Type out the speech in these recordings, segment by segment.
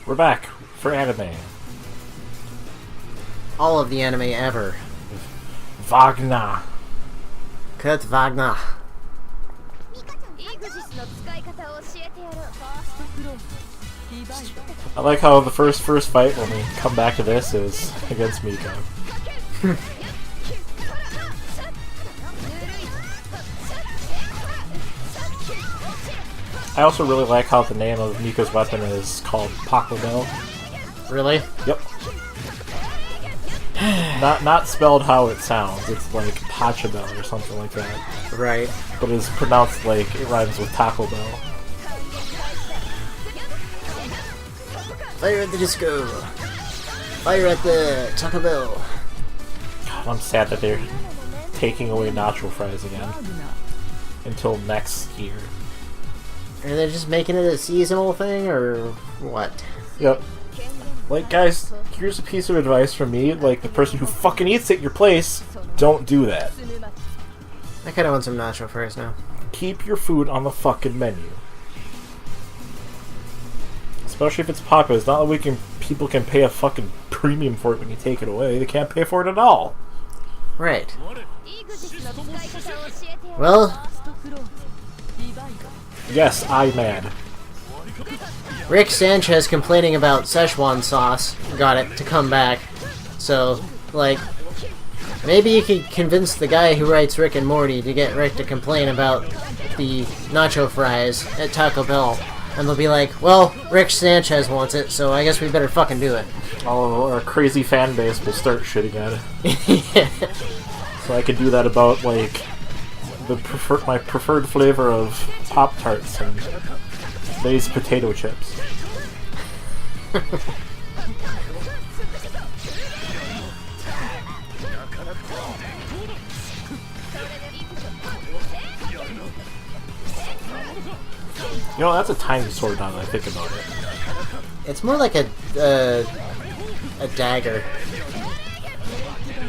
We're back for anime. All of the anime ever. Wagner. Kurt Wagner. I like how the first fight when we come back to this is against Miko. I also really like how the name of Miko's weapon is called Taco Bell. Really? Yep. Not spelled how it sounds. It's like Pachabell or something like that. Right. But it's pronounced like it rhymes with Taco Bell. Fire at the disco. Fire at the Taco Bell. God, I'm sad that they're taking away nacho fries again. Until next year. Are they just making it a seasonal thing, or what? Yep. Like, guys, here's a piece of advice from me. Like, the person who fucking eats at your place, don't do that. I kinda want some nacho fries now. Keep your food on the fucking menu. Especially if it's popular. It's not like people can pay a fucking premium for it when you take it away. They can't pay for it at all. Right. Well, yes, I'm mad. Rick Sanchez complaining about Szechuan sauce got it to come back. So, like, maybe you could convince the guy who writes Rick and Morty to get Rick to complain about the nacho fries at Taco Bell. And they'll be like, well, Rick Sanchez wants it, so I guess we better fucking do it. Oh, our crazy fan base will start shit again. Yeah. So I could do that about, like, my preferred flavor of Pop-Tarts and Lay's potato chips. You know, that's a tiny sword now that I think about it. It's more like a dagger.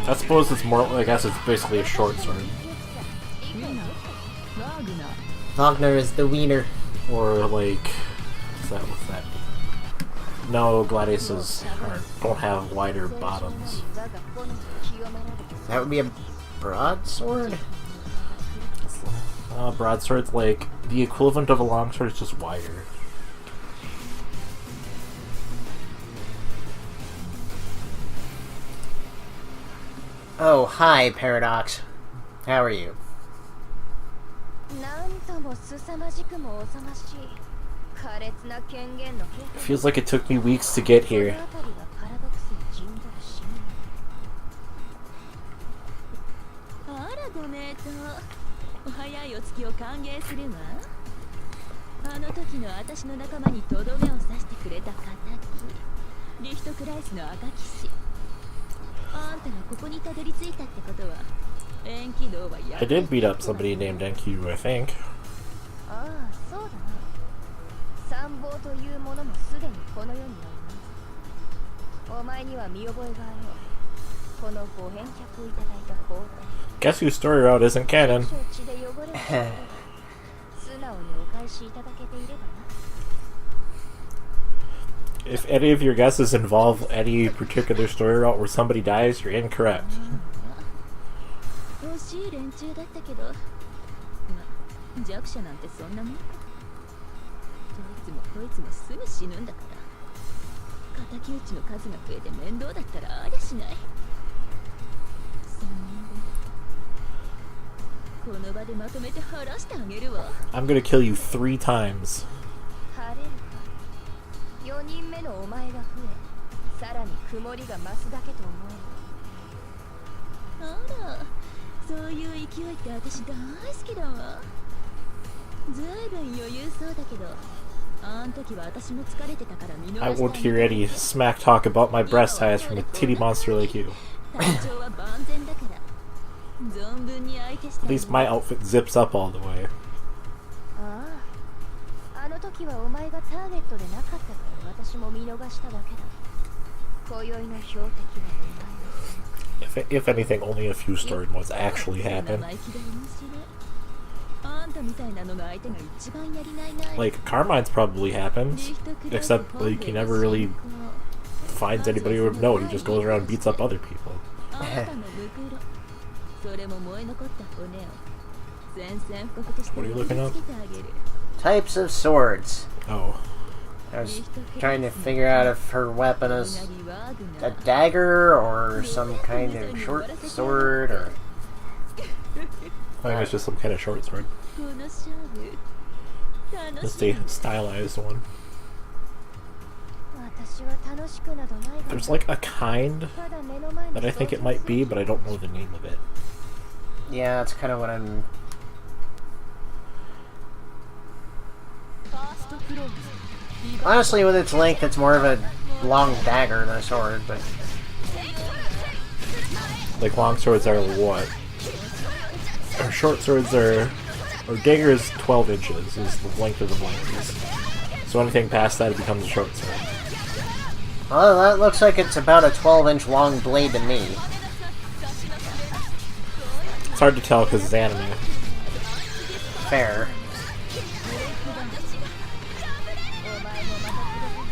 I suppose it's more, I guess it's basically a short sword. Wagner is the wiener. Or like, what's that? No, Gladiuses don't have wider bottoms. That would be a broadsword? Broadsword's like, the equivalent of a longsword is just wider. Oh, hi, Paradox. How are you? Feels like it took me weeks to get here. I did beat up somebody named Enkidu, I think. Guess whose story route isn't canon? If any of your guesses involve any particular story route where somebody dies, you're incorrect. I'm gonna kill you 3 times. I won't hear any smack talk about my breast size from a titty monster like you. At least my outfit zips up all the way. If anything, only a few story modes actually happen. Like, Carmine's probably happened, except, like, he never really finds anybody who would know. He just goes around and beats up other people. What are you looking up? Types of swords. Oh. I was trying to figure out if her weapon is a dagger or some kind of short sword or... I think it's just some kind of short sword. It's the stylized one. There's like a kind that I think it might be, but I don't know the name of it. Yeah, that's kind of what I'm... Honestly, with its length, it's more of a long dagger than a sword, but... Like, long swords are what? Or short swords are... Or dagger is 12 inches, is the length of the blade. So anything past that, it becomes a short sword. Well, that looks like it's about a 12-inch long blade to me. It's hard to tell because it's anime. Fair.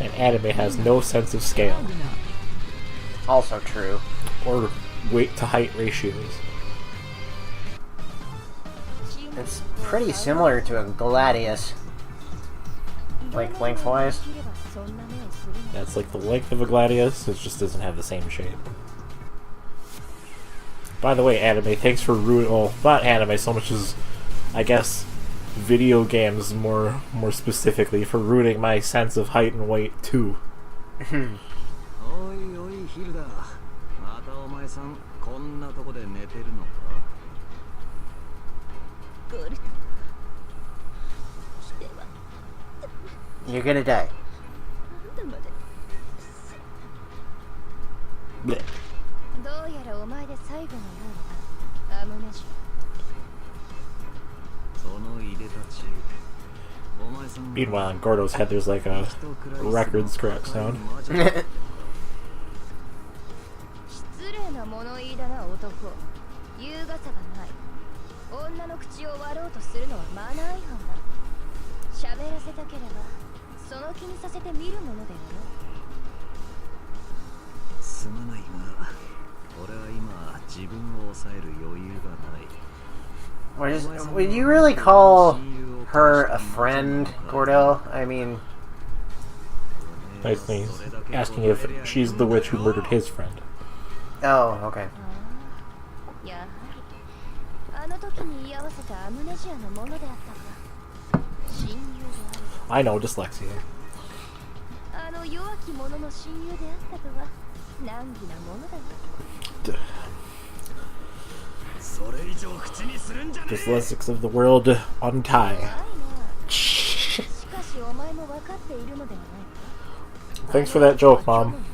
And anime has no sense of scale. Also true. Or weight to height ratios. It's pretty similar to a gladius. Like, lengthwise. That's like the length of a gladius, it just doesn't have the same shape. By the way, anime, thanks for ruining... Well, not anime so much as, I guess, video games more specifically, for ruining my sense of height and weight, too. You're gonna die. Blech. Meanwhile, on Gordo's head there's like a record scratch sound. Would you really call her a friend, Gordo? I mean... Basically, asking if she's the witch who murdered his friend. Oh, okay. I know, dyslexia. Dyslexics of the world, untie. Thanks for that joke, Mom.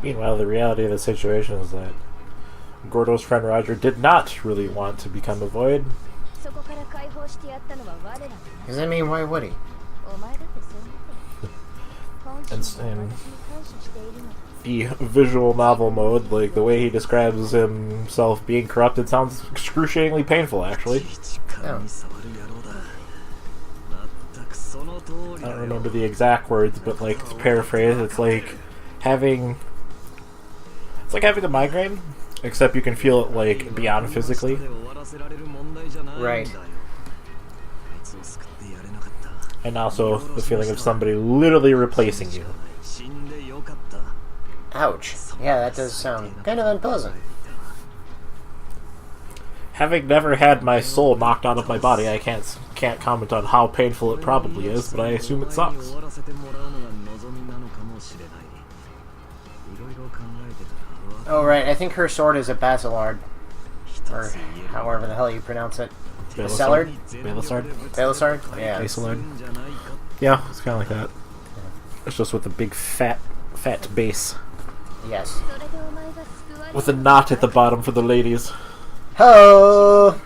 Meanwhile, the reality of the situation is that Gordo's friend Roger did not really want to become a void. Does that mean why would he? And the visual novel mode, like the way he describes himself being corrupted, sounds excruciatingly painful, actually. Oh. I don't remember the exact words, but like to paraphrase, it's like having a migraine, except you can feel it like beyond physically. Right. And also the feeling of somebody literally replacing you. Ouch. Yeah, that does sound kind of unpleasant. Having never had my soul knocked out of my body, I can't comment on how painful it probably is, but I assume it sucks. Oh, right. I think her sword is a Basilard. Or however the hell you pronounce it. Basilard? Basilard? Basilard? Yeah. Basilard. Yeah, it's kind of like that. It's just with a big fat base. Yes. With a knot at the bottom for the ladies. Ho!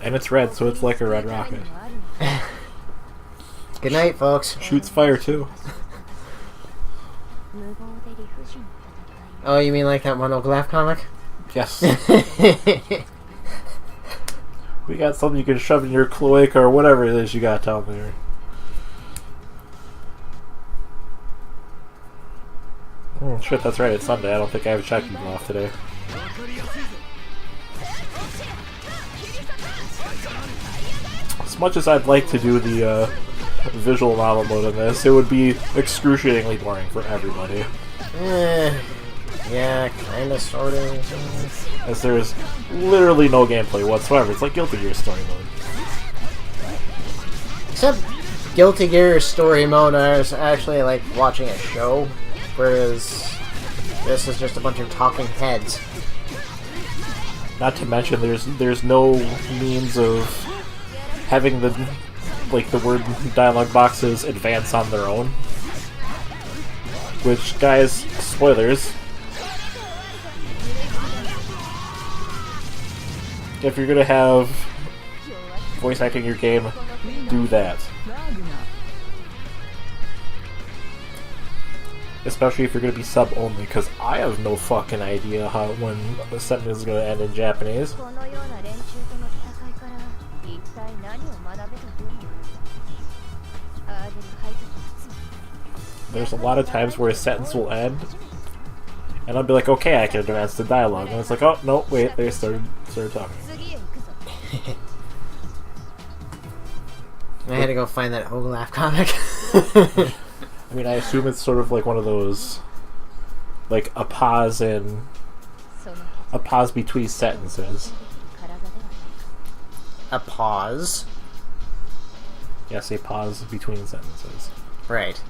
And it's red, so it's like a red rocket. Good night, folks. Shoots fire too. Oh, you mean like that monograph comic? Yes. We got something you can shove in your cloaca or whatever it is you got down there. Oh shit, that's right, it's Sunday. I don't think I have a check even off today. As much as I'd like to do the visual novel mode in this, it would be excruciatingly boring for everybody. Yeah, kinda, sorta. As there's literally no gameplay whatsoever. It's like Guilty Gear story mode. Except Guilty Gear story mode, I was actually like watching a show, whereas this is just a bunch of talking heads. Not to mention there's no means of having the word dialogue boxes advance on their own. Which, guys, spoilers. If you're gonna have voice acting in your game, do that. Especially if you're gonna be sub only, because I have no fucking idea when the sentence is gonna end in Japanese. There's a lot of times where a sentence will end, and I'll be like, okay, I can advance the dialogue, and it's like, oh no, wait, they started talking. I had to go find that Oglaff comic. I mean, I assume it's sort of like one of those, like a pause between sentences. A pause? Yes, a pause between sentences. Right.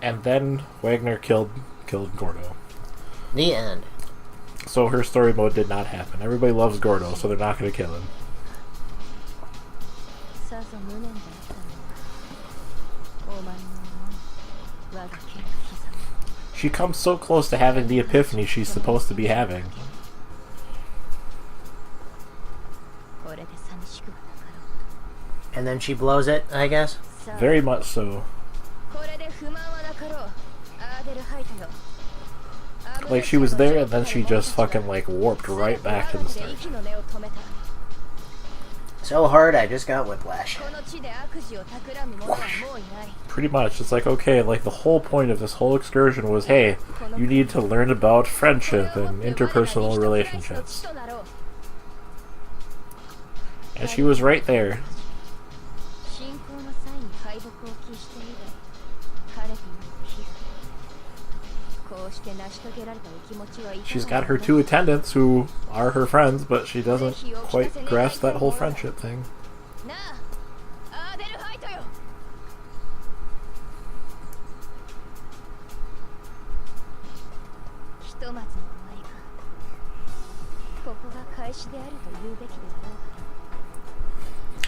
And then Wagner killed Gordo. The end. So her story mode did not happen. Everybody loves Gordo, so they're not going to kill him. She comes so close to having the epiphany she's supposed to be having. And then she blows it, I guess? Very much so. Like, she was there and then she just fucking, like, warped right back to the start. So hard, I just got whiplash. Pretty much. It's like, okay, like, the whole point of this whole excursion was, hey, you need to learn about friendship and interpersonal relationships. And she was right there. She's got her two attendants who are her friends, but she doesn't quite grasp that whole friendship thing.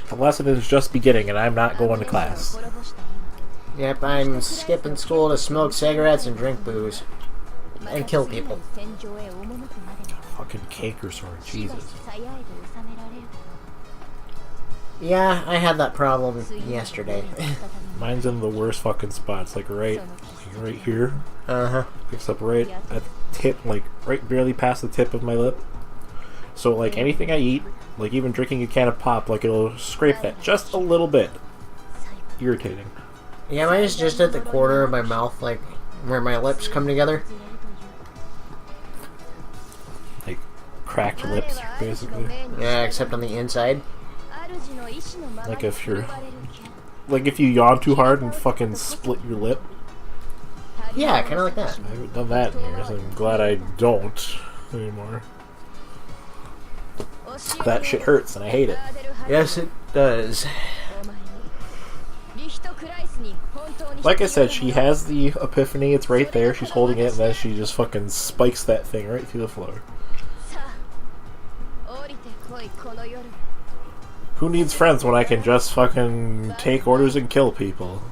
The lesson is just beginning and I'm not going to class. Yep, I'm skipping school to smoke cigarettes and drink booze. And kill people. Fucking canker sword, Jesus. Yeah, I had that problem yesterday. Mine's in the worst fucking spots, like right here. Uh-huh. Picks up right at the tip, like right barely past the tip of my lip. So like anything I eat, like even drinking a can of pop, like it'll scrape that just a little bit. Irritating. Yeah, mine is just at the corner of my mouth, like where my lips come together. Like cracked lips, basically. Yeah, except on the inside. Like if you're, like if you yawn too hard and fucking split your lip. Yeah, kind of like that. I haven't done that in years. I'm glad I don't anymore. That shit hurts and I hate it. Yes, it does. Like I said, she has the epiphany. It's right there. She's holding it, and then she just fucking spikes that thing right through the floor. Who needs friends when I can just fucking take orders and kill people?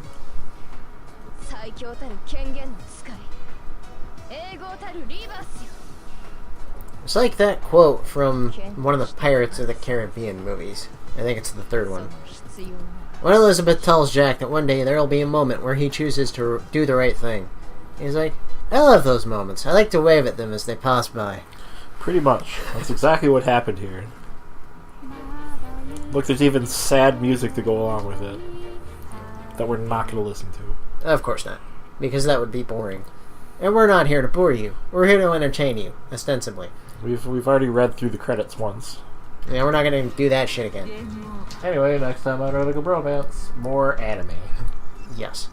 It's like that quote from one of the Pirates of the Caribbean movies. I think it's the third one. When Elizabeth tells Jack that one day there will be a moment where he chooses to do the right thing. He's like, I love those moments. I like to wave at them as they pass by. Pretty much. That's exactly what happened here. Look, there's even sad music to go along with it. That we're not going to listen to. Of course not. Because that would be boring. And we're not here to bore you. We're here to entertain you, ostensibly. We've already read through the credits once. Yeah, we're not going to do that shit again. Anyway, next time on Bromance, more anime. Yes.